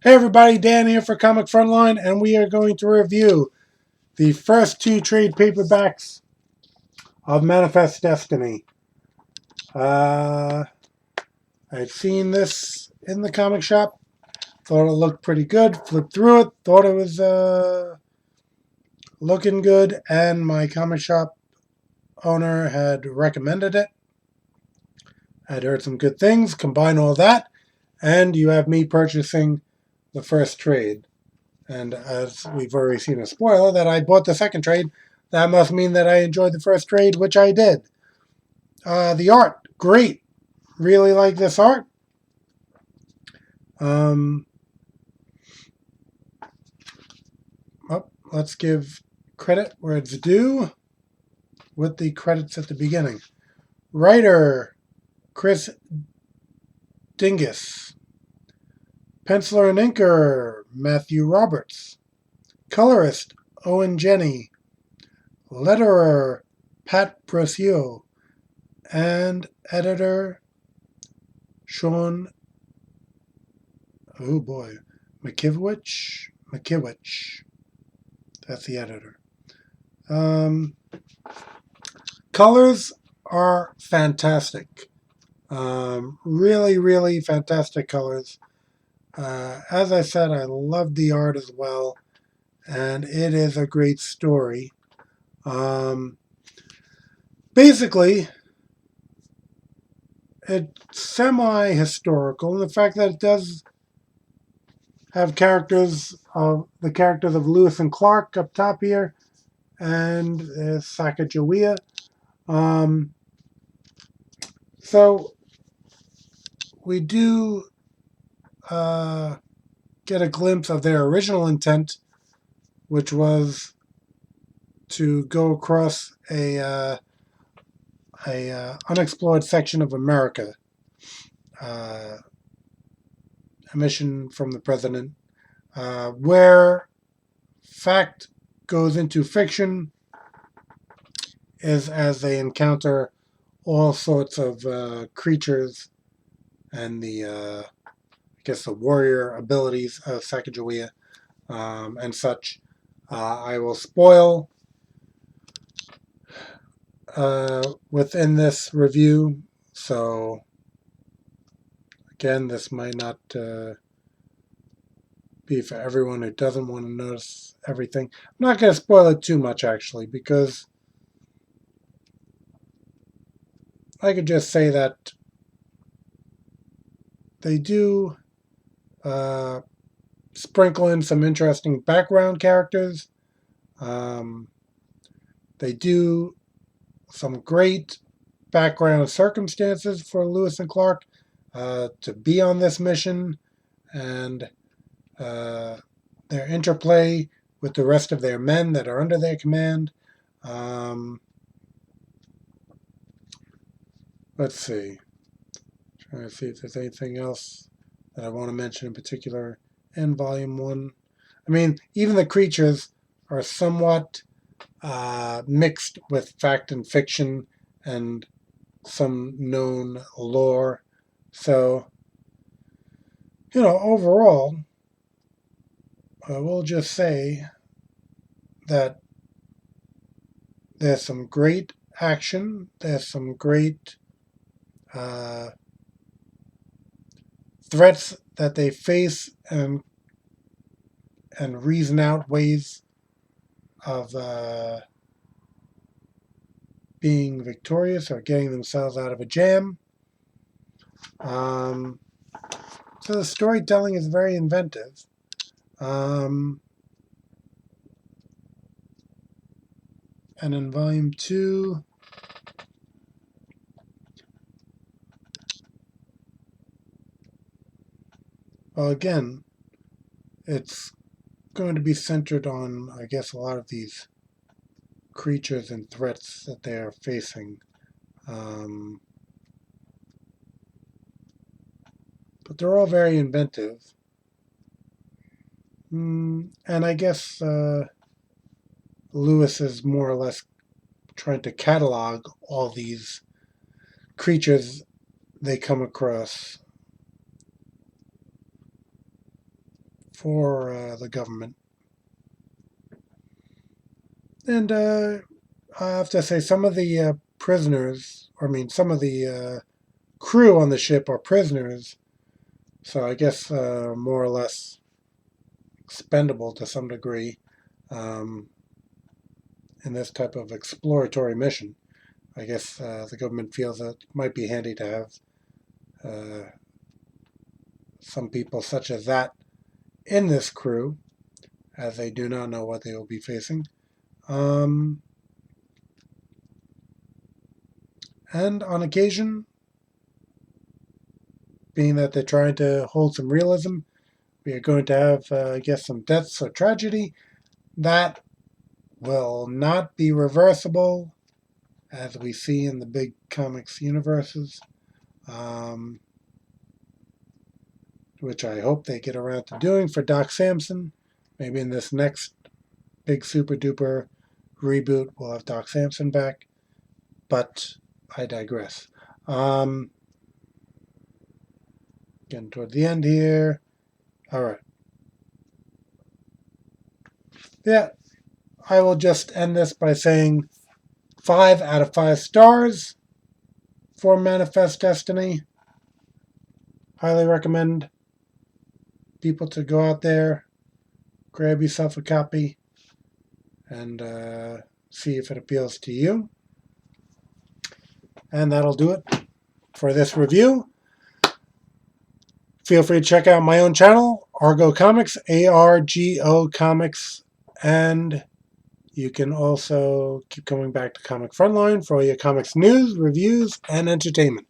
Hey everybody, Dan here for Comic Frontline, and we are going to review the first two trade paperbacks of Manifest Destiny. Uh, I'd seen this in the comic shop, thought it looked pretty good, flipped through it, thought it was looking good, and my comic shop owner had recommended it. I'd heard some good things, combine all that, and you have me purchasing the first trade. And as we've already seen a spoiler that I bought the second trade, that must mean that I enjoyed the first trade, which I did. The art, great. Really like this art. Um, let's give credit where it's due with the credits at the beginning. Writer, Chris Dingus. Penciler and inker, Matthew Roberts. Colorist, Owen Jenny. Letterer, Pat Brosio. And editor, Sean, oh boy, McKiewicz. That's the editor. Colors are fantastic. Really, really fantastic colors. As I said, I love the art as well, and it is a great story. Basically, it's semi-historical, and the fact that it does have the characters of Lewis and Clark up top here, and Sacagawea. So we do get a glimpse of their original intent, which was to go across a unexplored section of America. A mission from the president, where fact goes into fiction, is as they encounter all sorts of creatures and the warrior abilities of Sacagawea and such. I will spoil within this review, so again, this might not be for everyone who doesn't want to notice everything. I'm not going to spoil it too much, actually, because I could just say that they do sprinkle in some interesting background characters. They do some great background circumstances for Lewis and Clark to be on this mission, and their interplay with the rest of their men that are under their command. Let's see. Trying to see if there's anything else that I want to mention in particular in Volume 1. I mean, even the creatures are somewhat mixed with fact and fiction and some known lore. So, overall, I will just say that there's some great action, there's some great threats that they face and reason out ways of being victorious or getting themselves out of a jam. So the storytelling is very inventive. And in Volume 2, well, again, it's going to be centered on, I guess, a lot of these creatures and threats that they are facing. But they're all very inventive. And I guess Lewis is more or less trying to catalog all these creatures they come across. for the government. And I have to say, some of the prisoners, some of the crew on the ship are prisoners, so I guess more or less expendable to some degree um, in this type of exploratory mission. I guess the government feels that it might be handy to have some people such as that in this crew, as they do not know what they will be facing. And on occasion, being that they're trying to hold some realism, we are going to have, I guess, some deaths or tragedy that will not be reversible, as we see in the big comics universes, which I hope they get around to doing for Doc Samson. Maybe in this next big super duper reboot, we'll have Doc Samson back, but I digress. Getting toward the end here. All right. Yeah, I will just end this by saying 5 out of 5 stars for Manifest Destiny. Highly recommend people to go out there, grab yourself a copy, and see if it appeals to you. And that'll do it for this review. Feel free to check out my own channel, Argo Comics, ARGO Comics, and you can also keep coming back to Comic Frontline for all your comics news, reviews, and entertainment.